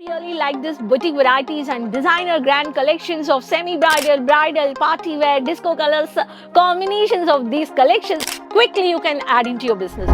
Really like this boutique varieties and designer grand collections of semi-bridal, bridal, party wear, disco colors, combinations of these collections, quickly you can add into your business.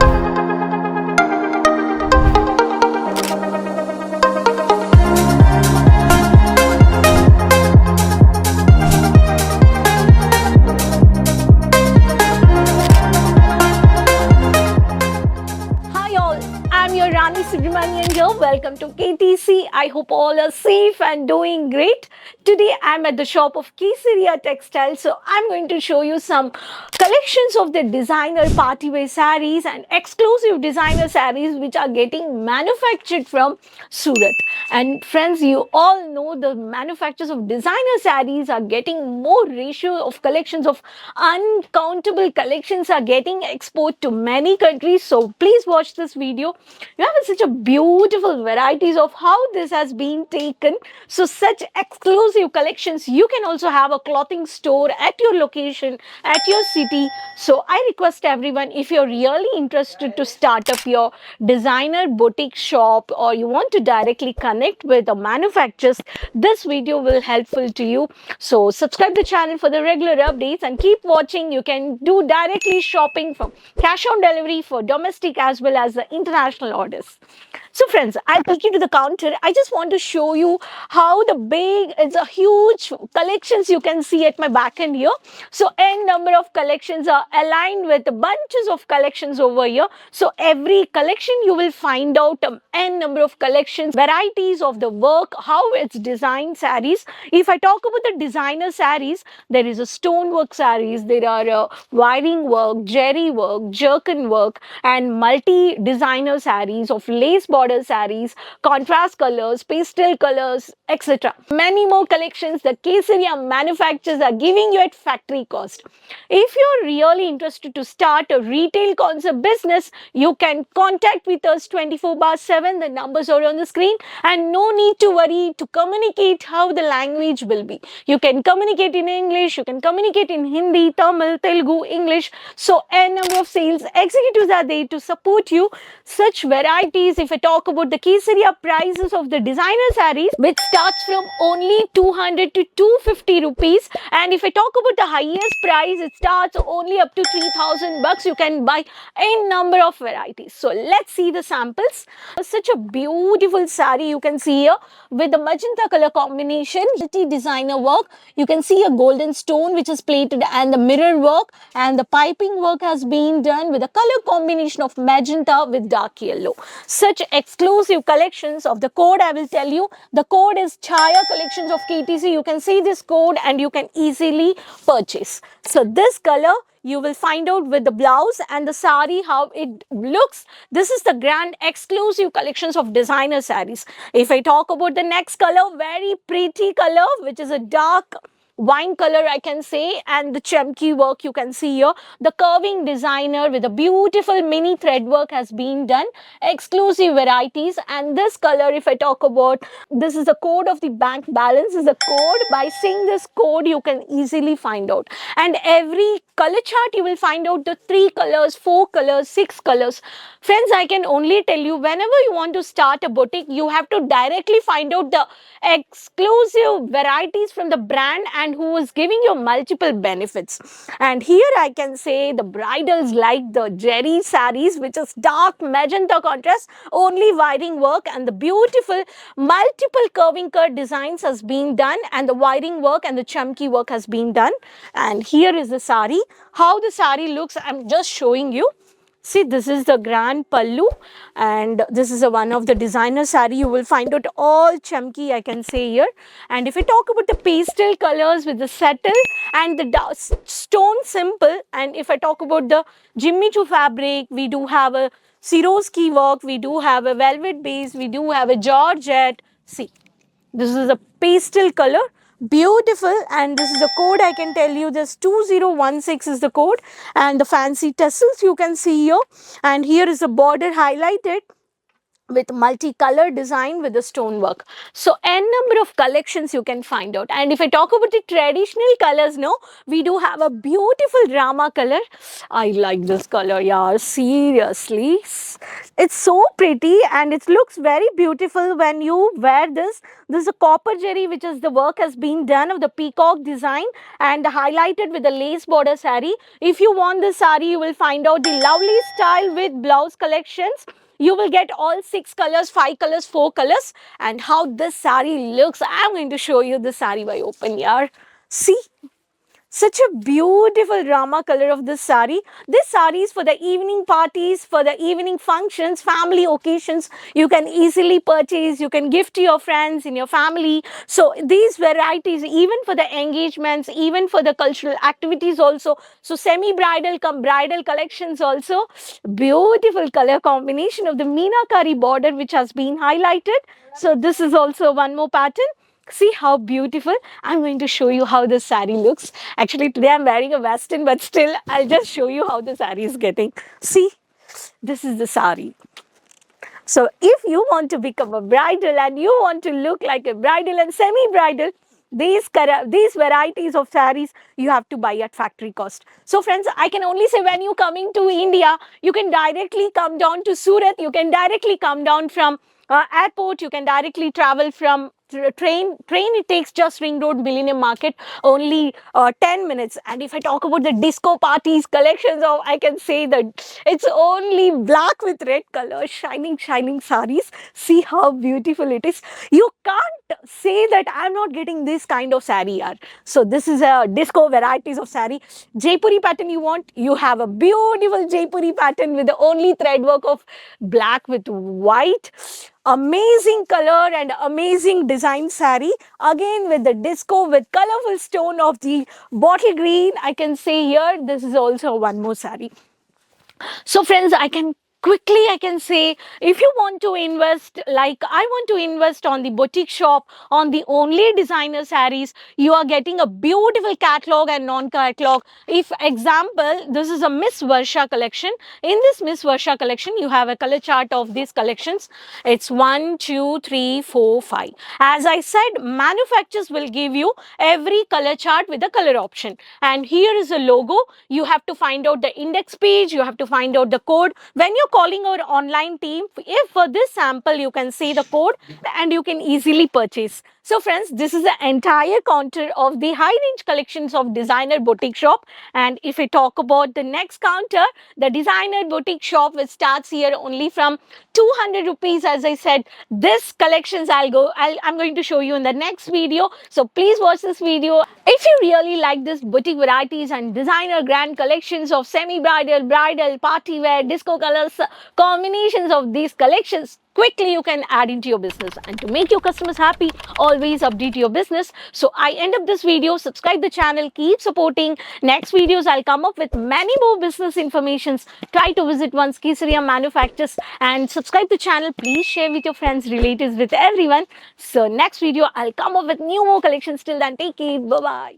Hi all, I'm your Rani Subramanian here. Welcome to KTC. I hope all are safe and doing great. Today I'm at the shop of Kesaria Textiles. So I'm going to show you some collections of the designer party wear sarees and exclusive designer sarees which are getting manufactured from Surat. And friends, you all know the manufacturers of designer sarees are getting more ratio of collections of uncountable collections are getting export to many countries. So please watch this video. You have such a beautiful varieties of how this has been taken. So such exclusive collections. You can also have a clothing store at your location, at your city. So I request everyone, if you're really interested to start up your designer boutique shop or you want to directly connect with the manufacturers, this video will helpful to you. So subscribe the channel for the regular updates and keep watching. You can do directly shopping from cash on delivery for domestic as well as the international orders. So friends, I'll take you to the counter. I just want to show you how it's a huge collections you can see at my back end here. So n number of collections are aligned with bunches of collections over here. So every collection you will find out n number of collections, varieties of the work, how it's designed sarees. If I talk about the designer sarees, there is a stonework sarees, there are wiring work, jerry work, jerkin work, and multi designer sarees of lace border sarees, contrast colors, pastel colors, etc. Many more collections the Kesaria manufacturers are giving you at factory cost. If you're really interested to start a retail concept business, you can contact with us 24/7. The numbers are on the screen, and no need to worry to communicate how the language will be. You can communicate in English, you can communicate in Hindi, Tamil, Telugu, English. So a number of sales executives are there to support you. Such varieties, if I talk about the Kesaria prices of the designer sarees, which starts from only 200 to 250 rupees, and if I talk about the highest price, it starts only up to 3,000 bucks. You can buy a number of varieties. So let's see the samples. Such a beautiful saree you can see here with the magenta color combination, multi-designer work. You can see a golden stone which is plated and the mirror work, and the piping work has been done with a color combination of magenta with dark yellow. Such exclusive collections of the code I will tell you. The code is Chaya Collections of KTC. You can see this code and you can easily purchase. So this color you will find out with the blouse and the sari how it looks. This is the grand exclusive collections of designer sarees. If I talk about the next color, very pretty color which is a dark wine color I can say, and the chemki work you can see here. The curving designer with a beautiful mini thread work has been done. Exclusive varieties. And this color, if I talk about, this is the code of the bank balance, is a code. By seeing this code you can easily find out, and every color chart you will find out the 3 colors, 4 colors, 6 colors. Friends, I can only tell you, whenever you want to start a boutique, you have to directly find out the exclusive varieties from the brand and who is giving you multiple benefits. And here I can say the bridals like the jerry sarees, which is dark magenta contrast, only wiring work, and the beautiful multiple curving cut designs has been done, and the wiring work and the chumki work has been done. And here is the sari. How the sari looks, I'm just showing you. See, this is the grand pallu, and this is one of the designer sari. You will find out all chumki I can say here. And if I talk about the pastel colors with the settle and the stone simple, and if I talk about the Jimmy Choo fabric, we do have a Swarovski work, we do have a velvet base, we do have a Georgette. See, this is a pastel color. Beautiful. And this is the code I can tell you. This 2016 is the code, and the fancy tassels you can see here, and here is the border highlighted with multicolor design with the stonework. So n number of collections you can find out. And if I talk about the traditional colors, no, we do have a beautiful Rama color. I like this color, yeah, seriously. It's so pretty and it looks very beautiful when you wear this. This is a copper jerry, which is the work has been done of the peacock design and highlighted with the lace border saree. If you want this saree, you will find out the lovely style with blouse collections. You will get all 6 colors, 5 colors, 4 colors, and how this saree looks. I'm going to show you the saree by open here. See, such a beautiful Rama color of this saree. This saree is for the evening parties, for the evening functions, family occasions. You can easily purchase, you can gift to your friends in your family. So these varieties, even for the engagements, even for the cultural activities also. So semi-bridal come bridal collections also. Beautiful color combination of the Meenakari border which has been highlighted. So this is also one more pattern. See how beautiful. I'm going to show you how this saree looks. Actually, today I'm wearing a western, but still, I'll just show you how the saree is getting. See, this is the saree. So, if you want to become a bridal and you want to look like a bridal and semi-bridal, these varieties of sarees you have to buy at factory cost. So friends, I can only say when you coming to India, you can directly come down to Surat, you can directly come down from airport, you can directly travel from train it takes just Ring Road Millennium Market only 10 minutes. And if I talk about the disco parties collections of, I can say that it's only black with red color, shining sarees. See how beautiful it is. You can't say that I'm not getting this kind of saree yaar. So this is a disco varieties of saree. Jaipuri pattern you want, you have a beautiful Jaipuri pattern with the only thread work of black with white. Amazing color and amazing design saree, again with the disco with colorful stone of the bottle green. I can say here this is also one more saree. So friends, I can say, if you want to invest, like I want to invest on the boutique shop, on the only designer sarees, you are getting a beautiful catalog and non-catalog. If example, this is a Miss Varsha collection. In this Miss Varsha collection, you have a color chart of these collections. It's 1, 2, 3, 4, 5. As I said, manufacturers will give you every color chart with a color option. And here is a logo. You have to find out the index page. You have to find out the code. When you're calling our online team, if for this sample, you can say the code and you can easily purchase. So friends, this is the entire counter of the high range collections of designer boutique shop. And if we talk about the next counter, the designer boutique shop, which starts here only from 200 rupees. As I said, this collections I'm going to show you in the next video. So please watch this video. If you really like this boutique varieties and designer grand collections of semi-bridal, bridal, party wear, disco colors, combinations of these collections, quickly you can add into your business. And to make your customers happy, always update your business. So I end up this video. Subscribe the channel, keep supporting. Next videos I'll come up with many more business informations. Try to visit once Kesaria Manufactures and subscribe the channel. Please share with your friends, relatives, with everyone. So next video I'll come up with new more collections. Till then, take care. Bye bye.